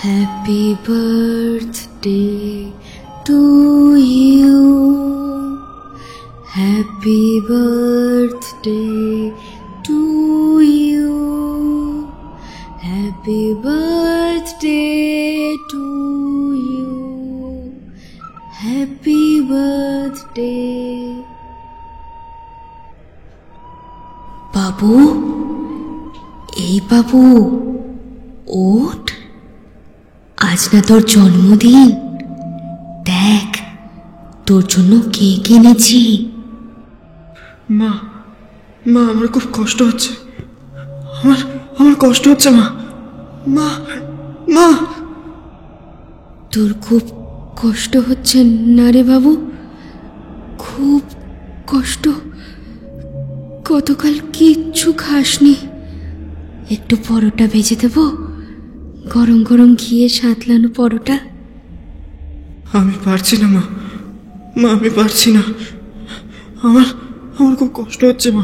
Happy birthday to you. Happy birthday to you. Happy birthday to you. Happy birthday. বাবু, এই বাবু ওঠ, আজ না তোর জন্মদিন। দেখ তোর জন্য কেক এনেছি। মা মা আমার খুব কষ্ট হচ্ছে, আমার কষ্ট হচ্ছে মা। মা মা তোর খুব কষ্ট হচ্ছে না রে বাবু? খুব কষ্ট? গতকাল কিচ্ছু খাসনি? একটু পরোটা ভেজে দেব, গরম গরম ঘিয়ে সাঁতলানো পরোটা। আমি পারছি না মা, আমি পারছি না। আমার খুব কষ্ট হচ্ছে মা।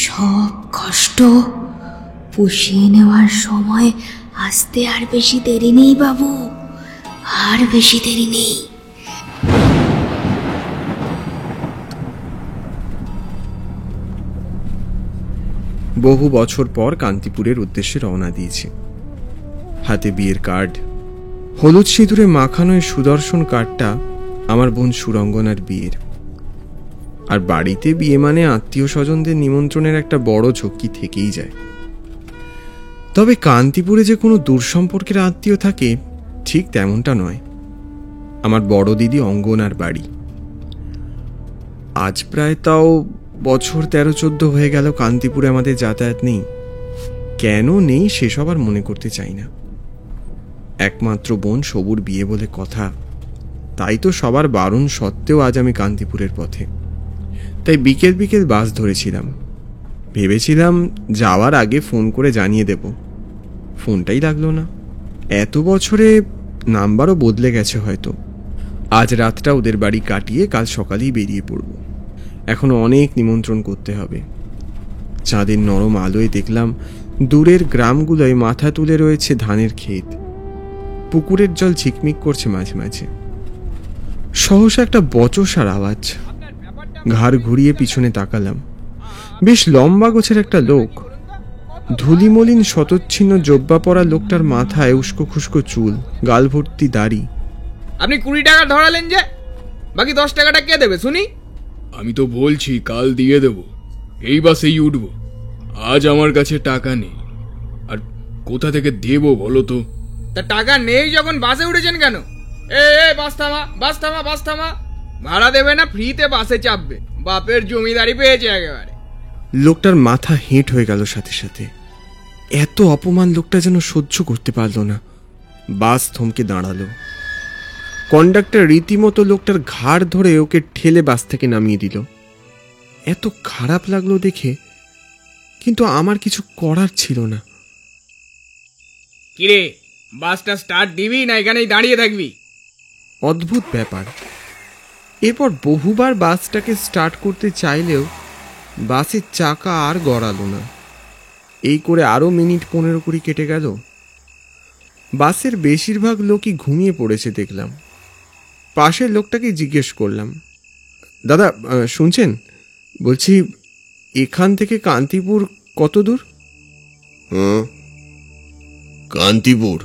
সব কষ্ট পুষিয়ে নেওয়ার সময় আসতে আর বেশি দেরি নেই বাবু, আর বেশি দেরি নেই। বহু বছর পর কান্তিপুরের উদ্দেশ্যে রওনা দিয়েছি। হাতে বিয়ের কার্ড, হলুদ সিঁদুরে মাখানো এই সুদর্শন কার্ডটা আমার বোন সুরঙ্গনার বিয়ের। আর বাড়িতে বিয়ে মানে আত্মীয় স্বজনদের নিমন্ত্রণের একটা বড় ঝক্কি থেকেই যায়। তবে কান্তিপুরে যে কোনো দূর সম্পর্কের আত্মীয় থাকে ঠিক তেমনটা নয়। আমার বড় দিদি অঙ্গনার বাড়ি। আজ প্রায় তাও বছর 13-14 হয়ে গেল কান্তিপুরে আমাদের যাতায়াত নেই। কেন নেই সেসব আর মনে করতে চাই না। একমাত্র বোন সবুর বিয়ে বলে কথা, তাই তো সবার বারণ সত্ত্বেও আজ আমি কান্তিপুরের পথে। তাই বিকেল বিকেল বাস ধরেছিলাম। ভেবেছিলাম যাওয়ার আগে ফোন করে জানিয়ে দেব, ফোনটাই লাগলো না। এত বছরে নাম্বারও বদলে গেছে হয়তো। আজ রাতটা ওদের বাড়ি কাটিয়ে কাল সকালেই বেরিয়ে পড়ব। এখনো অনেক নিমন্ত্রণ করতে হবে। চাঁদের নরম আলোয় দেখলাম দূরের গ্রামগুলোয় মাথা তুলে রয়েছে ধানের ক্ষেত। পুকুরের জল ঝিকমিক করছে মাঝে মাঝে। সহসা একটা বচসার আওয়াজ। ঘাড় ঘুরিয়ে পিছনে তাকালাম। বেশ লম্বা গোছের একটা লোক। ধুলিমলিন শতচ্ছিন্ন জব্বা পরা লোকটার মাথায় উস্কো খুস্কো চুল, গাল ভর্তি দাড়ি। আপনি 20 টাকা ধরালেন যে, বাকি 10 টাকাটা কে দেবে শুনি? আমি তো বলছি কাল দিয়ে দেব, এই বাসেই উঠব। আজ আমার কাছে টাকা নেই। আর কোথা থেকে দেব বলো তো? তা টাকা নেই যখন বাসে উঠেছেন কেন? এ বাস থামা, বাস থামা, বাস থামা। ভাড়া দেবে না, ফ্রিতে বাসে চাপবে। বাপের জমিদারি পেয়েছে একেবারে। লোকটার মাথা হেঁট হয়ে গেল সাথে সাথে। এত অপমান লোকটা যেন সহ্য করতে পারল না। বাস থমকে দাঁড়ালো। কন্ডাক্টর রীতিমতো লোকটার ঘাড় ধরে ওকে ঠেলে বাস থেকে নামিয়ে দিল। এত খারাপ লাগলো দেখে, কিন্তু আমার কিছু করার ছিল না। কিরে, বাসটা স্টার্ট দিবি না এখানেই দাঁড়িয়ে থাকবি? অদ্ভুত ব্যাপার। এরপর বহুবার বাসটাকে স্টার্ট করতে চাইলেও বাসের চাকা আর গড়ালো না। এই করে আরও মিনিট 15-20 কেটে গেল। বাসের বেশিরভাগ লোকই ঘুমিয়ে পড়েছে দেখলাম। পাশের লোকটাকে জিজ্ঞেস করলাম, দাদা শুনছেন? বলছি এখান থেকে কান্তিপুর কত দূর? কান্তিপুর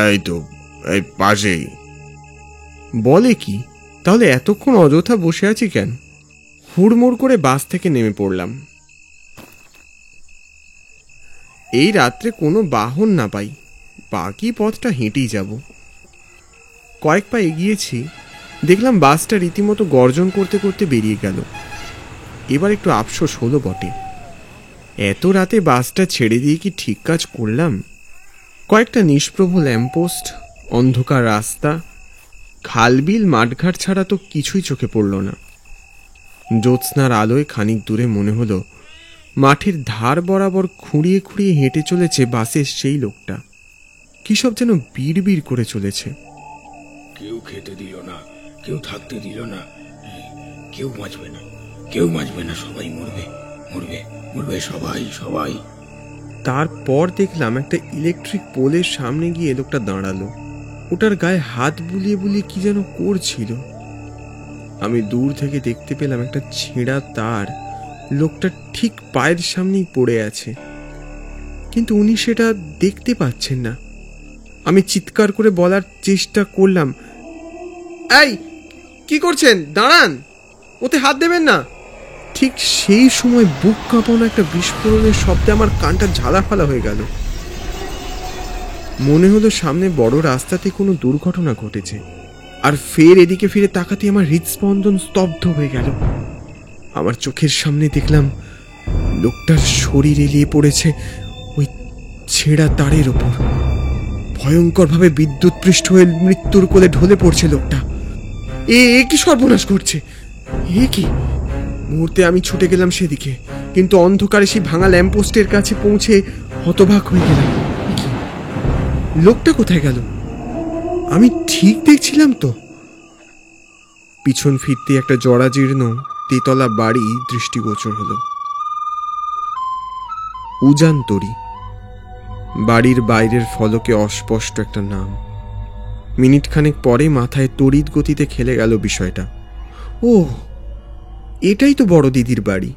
এই তো এই পাশেই। বলে কি? তাহলে এতক্ষণ অযথা বসে আছি কেন? হুড়মুড় করে বাস থেকে নেমে পড়লাম। এই রাত্রে কোনো বাহন না পাই, বাকি পথটা হেঁটেই যাব। কয়েক পা এগিয়েছি, দেখলাম বাসটা রীতিমতো গর্জন করতে করতে বেরিয়ে গেল। এবার একটু আফসোস হলো বটে। এত রাতে বাসটা ছেড়ে দিয়ে কি ঠিক কাজ করলাম? কয়েকটা নিষ্প্রভ ল্যাম্পপোস্ট, অন্ধকার রাস্তা, খালবিল মাঠঘাট ছাড়া তো কিছুই চোখে পড়ল না। জ্যোৎস্নার আলোয় খানিক দূরে মনে হলো মাঠের ধার বরাবর খুঁড়িয়ে খুঁড়িয়ে হেঁটে চলেছে বাসের সেই লোকটা। কি সব যেন বিড়বিড় করে চলেছে। কেউ খেতে দিল না, কেউ থাকতে দিল না, কেউ বাঁচবে না, কেউ বাঁচবে না, সবাই মরবে, মরবে, মরবে সবাই, সবাই। তারপর দেখলাম একটা ইলেকট্রিক পোলের সামনে গিয়ে লোকটা দাঁড়ালো। ওটার গায়ে হাত বুলিয়ে বুলিয়ে কি যেন করছিল। আমি দূর থেকে দেখতে পেলাম একটা ছেঁড়া তার লোকটা ঠিক পায়ের সামনেই পড়ে আছে, কিন্তু উনি সেটা দেখতে পাচ্ছেন না। আমি চিৎকার করে বলার চেষ্টা করলাম, এই কি করছেন, দাঁড়ান, ওতে হাত দেবেন না। ঠিক সেই সময় বুক কাঁপানো একটা বিস্ফোরণের শব্দে আমার কানটা ঝালাফালা হয়ে গেল। মনে হলো সামনে বড় রাস্তাতে কোনো দুর্ঘটনা ঘটেছে। আর ফের এদিকে ফিরে তাকাতে আমার হৃদস্পন্দন স্তব্ধ হয়ে গেল। আমার চোখের সামনে দেখলাম লোকটার শরীর এলিয়ে পড়েছে ওই ছেঁড়া তারের ওপর। ভয়ঙ্করভাবে বিদ্যুৎপৃষ্ট হয়ে মৃত্যুর কোলে ঢলে পড়ছে লোকটা। এ কি সর্বনাশ করছে, এ কি! মুহূর্তে আমি ছুটে গেলাম সেদিকে, কিন্তু অন্ধকারে সেই ভাঙা ল্যাম্পপোস্টের কাছে পৌঁছে হতবাক হয়ে গেলাম। লোকটা কোথায় গেল? আমি ঠিক দেখছিলাম তো। পিছন ফিরতে একটা জরাজীর্ণ তেতলা বাড়ি দৃষ্টিগোচর হলো। উজানতরি। বাড়ির বাইরের ফলকে অস্পষ্ট একটা নাম। মিনিট খানেক পরে মাথায় তড়িৎ গতিতে খেলে গেল বিষয়টা। ও, এটাই তো বড় দিদির বাড়ি।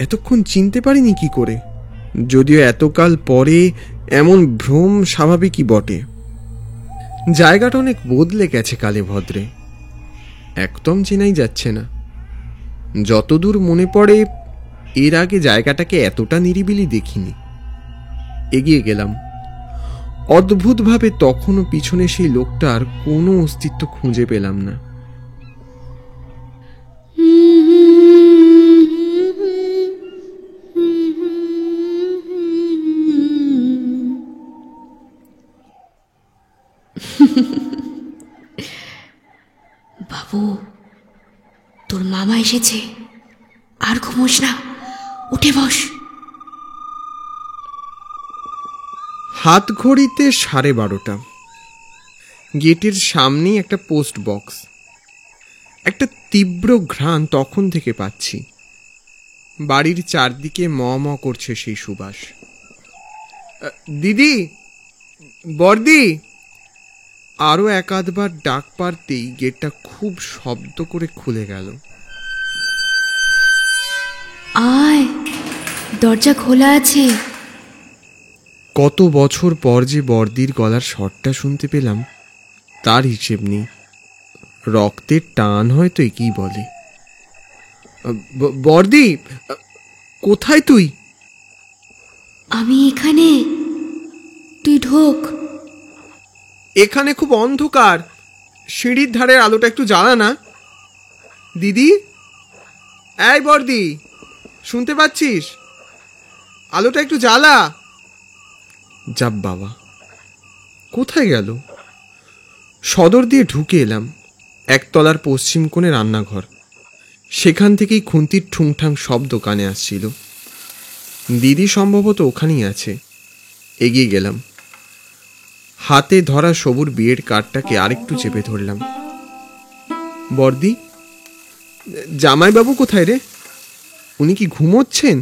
এতক্ষণ চিনতে পারিনি কি করে, যদিও এতকাল পরে এমন ভ্রম স্বাভাবিকই বটে। জায়গাটা অনেক বদলে গেছে কালে ভদ্রে, একদম চেনাই যাচ্ছে না। যতদূর মনে পড়ে এর আগে জায়গাটাকে এতটা নিরিবিলি দেখিনি। এগিয়ে গেলাম। অদ্ভুতভাবে তখনও পিছনে সেই লোকটার কোনো অস্তিত্ব খুঁজে পেলাম না। বাবু, তোর মামা এসেছে, আর ঘুমোস না, উঠে বস। হাত ঘড়িতে 12:30। গেটের সামনেই একটা পোস্ট বক্স। একটা তীব্র ঘ্রাণ তখন থেকে পাচ্ছি। বাড়ির চারদিকে ম ম করছে সেই সুবাস। দিদি, বর্দি! আরো এক আধবার ডাক পারতেই গেটটা খুব শব্দ করে খুলে গেল। আয়, দরজা খোলা আছে। কত বছর পর যে বর্দির গলার স্বরটা শুনতে পেলাম তার হিসেব নেই। রক্তের টান হয়তো একেই বলে। বর্দি, কোথায় তুই? আমি এখানে, তুই ঢোক। এখানে খুব অন্ধকার, সিঁড়ির ধারের আলোটা একটু জ্বালা না। দিদি, এই বর্দি, শুনতে পাচ্ছিস? আলোটা একটু জ্বালা। যাব বাবা, কোথায় গেল? সদর দিয়ে ঢুকে এলাম। একতলার পশ্চিম কোণে রান্নাঘর। সেখান থেকেই খুন্তির ঠুংঠাং শব্দ কানে আসছিল। দিদি সম্ভবত ওখানেই আছে। এগিয়ে গেলাম। হাতে ধরা সবুর বিয়ের কার্ডটাকে আরেকটু চেপে ধরলাম। বর্দি, জামাইবাবু কোথায় রে? উনি কি ঘুমোচ্ছেন?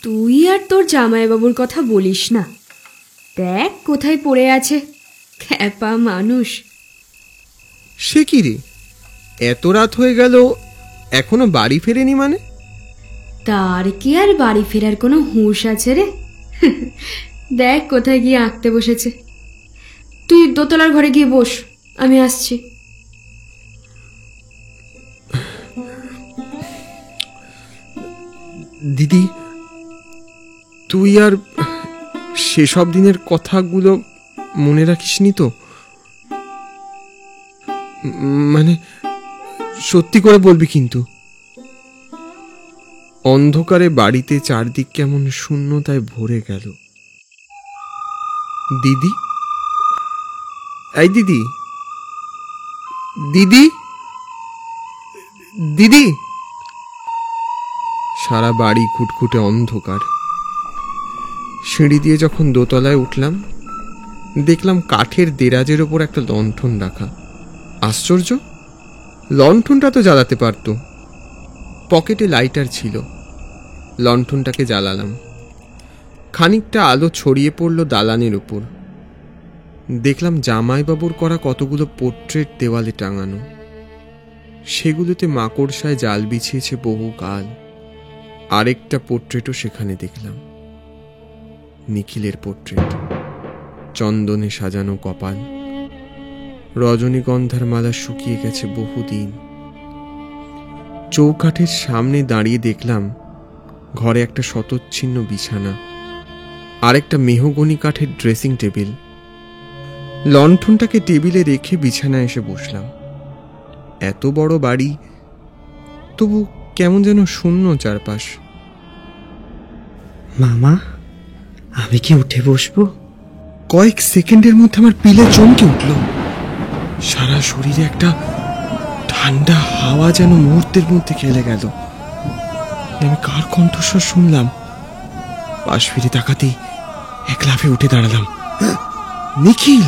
তুই আর তোর জামাইবাবুর কথা বলিস না। দেখ কোথায় পড়ে আছে, খ্যাপা মানুষ। সে কি রে, এত রাত হয়ে গেল এখনো বাড়ি ফেরেনি মানে? তার কি আর বাড়ি ফেরার কোনো হুঁশ আছে রে? দেখ কোথায় গিয়ে আঁকতে বসেছে। তুই দোতলার ঘরে গিয়ে বস, আমি আসছি। দিদি, তুই আর সেসব দিনের কথাগুলো মনে রাখিসনি তো? মানে সত্যি করে বলবি কিন্তু। অন্ধকারে বাড়িতে চারদিক কেমন শূন্যতায় ভরে গেল। দিদি, এই দিদি, দিদি, দিদি! সারা বাড়ি খুটখুটে অন্ধকার। সিঁড়ি দিয়ে যখন দোতলায় উঠলাম দেখলাম কাঠের দেরাজের ওপর একটা লণ্ঠন রাখা। আশ্চর্য, লণ্ঠনটা তো জ্বালাতে পারত। পকেটে লাইটার ছিল, লণ্ঠনটাকে জ্বালালাম। খানিকটা আলো ছড়িয়ে পড়ল দালানের উপর। দেখলাম জামাইবাবুর করা কতগুলো পোর্ট্রেট দেওয়ালে টাঙানো। সেগুলোতে মাকড়সায় জাল বিছিয়েছে বহুকাল। আরেকটা পোর্ট্রেটও সেখানে দেখলাম, নিখিলের পোর্ট্রেট। চন্দনে সাজানো কপাল, রজনীগন্ধার মালা শুকিয়ে গেছে বহুদিন। চৌকাঠের সামনে দাঁড়িয়ে দেখলাম ঘরে একটা শতচ্ছিন্ন বিছানা, আরেকটা মেহগনি কাঠের ড্রেসিং টেবিল। লণ্ঠনটাকে টেবিলে রেখে বিছানায় এসে বসলাম। এত বড় বাড়ি, তবু কেমন যেন শূন্য চারপাশ। মামা, আমি কি উঠে বসবো? কয়েক সেকেন্ডের মধ্যে আমার পিলে চমকে উঠল। সারা শরীরে একটা ঠান্ডা হাওয়া যেন মুহূর্তের মধ্যে খেলে গেল। আমি কার কণ্ঠস্বর শুনলাম? পাশ ফিরে তাকাতেই এক লাফে উঠে দাঁড়ালাম। নিখিল!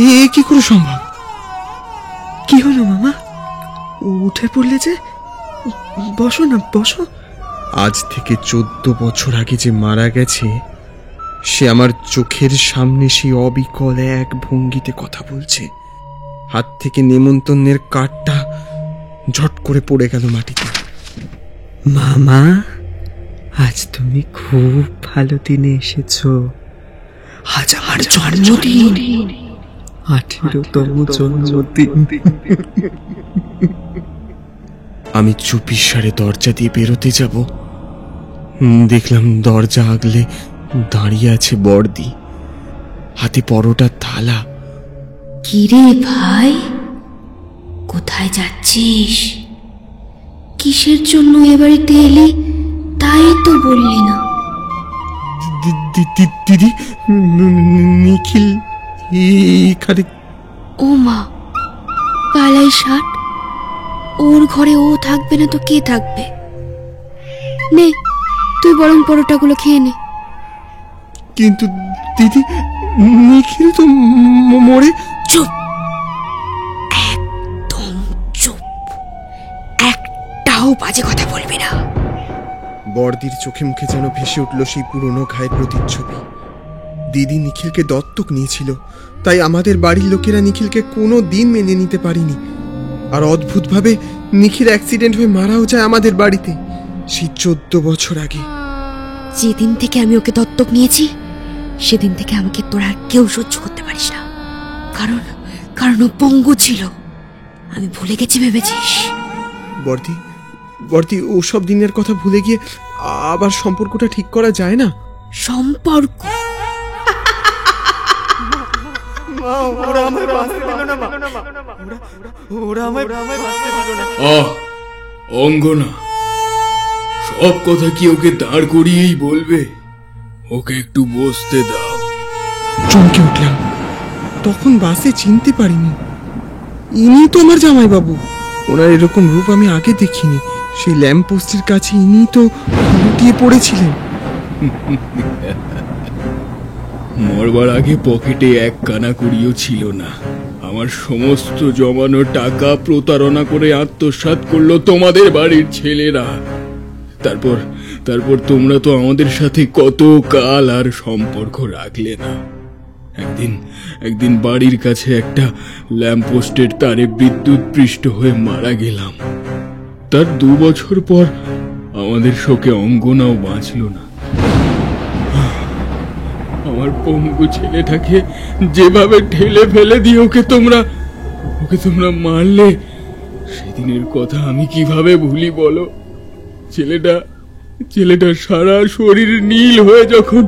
এ কি করে সম্ভব? কি হলো মামা, উঠে পড়লে যে? বসো না, বসো। আজ থেকে 14 বছর আগে যে মারা গেছে, সে আমার চোখের সামনে সেই অবিকল এক ভঙ্গিতে কথা বলছে। হাত থেকে নেমন্তন্নের কার্ডটা ঝট করে পড়ে গেল মাটিতে। মামা, আজ তুমি খুব ভালো দিনে এসেছো। আজ আমার জন্মদিন, 18তম জন্মদিন। আমি চুপিসারে দরজা দিয়ে বেরোতে যাব, দেখলাম দরজা আগলে দাঁড়িয়ে আছে বড়দি, হাতে পরোটার থালা। কিরে ভাই, কোথায় যাচ্ছিস? কিসের জন্য এ বাড়িতে এলি তাই তো বললি না। দিদি, নিখিল এখানে। ও মা, পালাই ষাট। ওর ঘরে ও থাকবে না তো কে থাকবে? নে, তুই বরং পরোটাগুলো খেয়ে নে। কিন্তু দিদি, নিখিল তো মরে। চুপ, একদম চুপ, একটাও বাজে কথা বলবি না। বড়দির চোখে মুখে যেন ভেসে উঠল সেই পুরনো ঘায়ের প্রতিচ্ছবি। দিদি নিখিলকে দত্তক নিয়েছিল, তাই আমাদের বাড়ির লোকেরা নিখিলকে কোনো দিন মেনে নিতে পারিনি। আর অদ্ভুতভাবে নিখিল অ্যাক্সিডেন্ট হয়ে মারাও যায় আমাদের বাড়িতে, সেই 14 বছর আগে। যেদিন থেকে আমি ওকে দত্তক নিয়েছি, সেদিন থেকে আমাকে তোরা আর কেউ সহ্য করতে পারিস না। কারণ ও পঙ্গু ছিল। আমি ভুলে গেছি ভেবেছিস? বর্দি, ওসব দিনের কথা ভুলে গিয়ে আবার সম্পর্কটা ঠিক করা যায় না? সম্পর্ক? অঙ্গনা, সব কথা কি ওকে দাঁড় করিয়েই বলবে? ওকে একটু বসতে দাও। চমকে উঠলাম, তখন বাসে চিনতে পারিনি। ইনি তো আমার জামাইবাবু। ওনার এরকম রূপ আমি আগে দেখিনি। সেই ল্যাম্প পোস্টের কাছে ইনি তো লুটিয়ে পড়েছিলেন। মরবার আগে পকেটে এক কানা করিও ছিল না। আমার সমস্ত জমানো টাকা প্রতারণা করে আত্মসাৎ করলো তোমাদের বাড়ির ছেলেরা। তারপর তোমরা তো আমাদের সাথে কত কাল আর সম্পর্ক রাখলে না। একদিন বাড়ির কাছে একটা ল্যাম্পপোস্টের তারে বিদ্যুৎ পৃষ্ঠ হয়ে মারা গেলাম। তার 2 বছর পর আমাদের শোকে অঙ্গনাও বাঁচল না। আমার পঙ্গু ছেলেটাকে যেভাবে ঠেলে ফেলে দিয়ে ওকে তোমরা মারলে, সেদিনের কথা আমি কিভাবে ভুলি বলো? ছেলেটা সারা শরীর নীল হয়ে যখন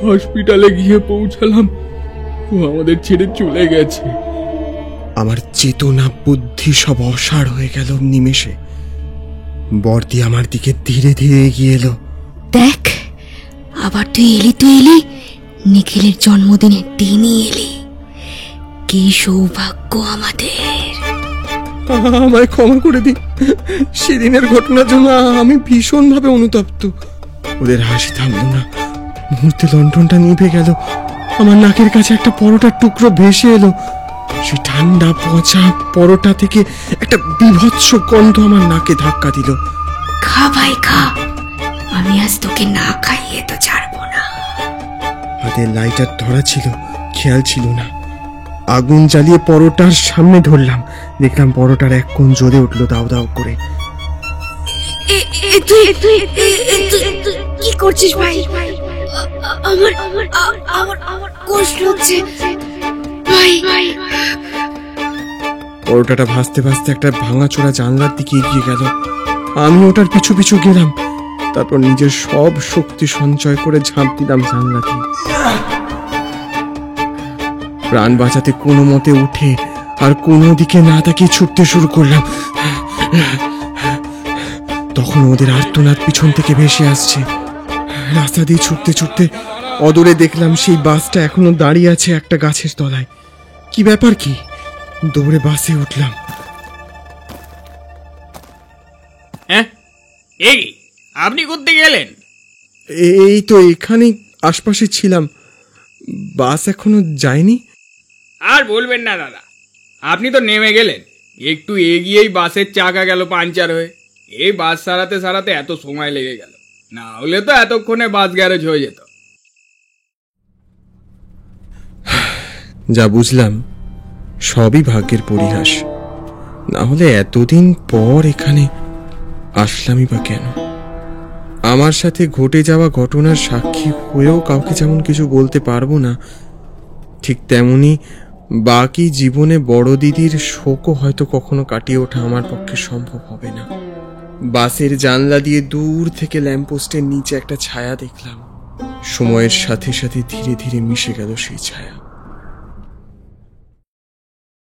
হসপিটালে গিয়ে পৌঁছালাম, ও আমাদের ছেড়ে চলে গেছে। আমার চেতনা বুদ্ধি সব অসাড় হয়ে গেল নিমেষে। বর্দি আমার দিকে ধীরে ধীরে এগিয়ে এলো। দেখ, আবার তুই এলি নিখিলের জন্মদিনের দিনই এলি। কি সৌভাগ্য আমাদের। আমায় ক্ষমা করে দিন। সেদিনের ঘটনার জন্য আমি ভীষণভাবে অনুতপ্ত। ওদের হাসি থামলো না। মুহূর্তে লণ্ঠনটা নিভে গেল। আমার নাকের কাছে একটা পরোটার টুকরো ভেসে এলো। সে ঠান্ডা পচা পরোটা থেকে একটা বিভৎস গন্ধ আমার নাকে ধাক্কা দিল। খা ভাই খা, আমি আজ তোকে না খাইয়ে তো ছাড়বো না। হাতে লাইটার ধরা ছিল, খেয়াল ছিল না। আগুন জ্বালিয়ে পরোটার সামনে ধরলাম, দেখলাম পরোটার এক কোণ জ্বলে উঠলো দাও দাও করে। কি করছিস ভাই? আমার কষ্ট হচ্ছে ভাই। পরোটাটা ভাসতে ভাসতে একটা ভাঙাচোরা জানলার দিকে এগিয়ে গেল। আমি ওটার পিছু পিছু গেলাম, তারপর নিজের সব শক্তি সঞ্চয় করে ঝাঁপ দিলাম জানলাতে। প্রাণ বাঁচাতে কোনো মতে উঠে আর কোনো দিকে না তাকিয়ে ছুটতে শুরু করলাম। তখন ওদের আর্তনাদ পিছন থেকে ভেসে আসছে। রাস্তা দিয়ে ছুটতে ছুটতে অদূরে দেখলাম সেই বাসটা এখনো দাঁড়িয়ে আছে একটা গাছের তলায়। কি ব্যাপার কি? দৌড়ে বাসে উঠলাম। হ্যাঁ, এই আপনি করতে গেলেন? এই তো এখানেই আশপাশে ছিলাম, বাস এখনো যায়নি। আর বলবেন না দাদা, আপনি তো নেমে গেলেন, একটু এগিয়েই বাসের চাকা গেল পাঞ্চার হয়ে। এই বাস সারাতে সারাতে এত সময় লেগে গেল, না হলে তো এতক্ষণে বাস গ্যারেজ হয়ে যেত। যা বুঝলাম সবই ভাগ্যের পরিহাস, না হলে এতদিন পর এখানে আসলামই বা কেন? আমার সাথে ঘটে যাওয়া ঘটনার সাক্ষী হয়েও কাউকে যেমন কিছু বলতে পারবো না, ঠিক তেমনি বাকি জীবনে বড় দিদির শোকও হয়তো কখনো কাটিয়ে ওঠা আমার পক্ষে সম্ভব হবে না। বাসের জানলা দিয়ে দূর থেকে ল্যাম্পপোস্টের নিচে একটা ছায়া দেখলাম। সময়ের সাথে সাথে ধীরে ধীরে মিশে গেল সেই ছায়া।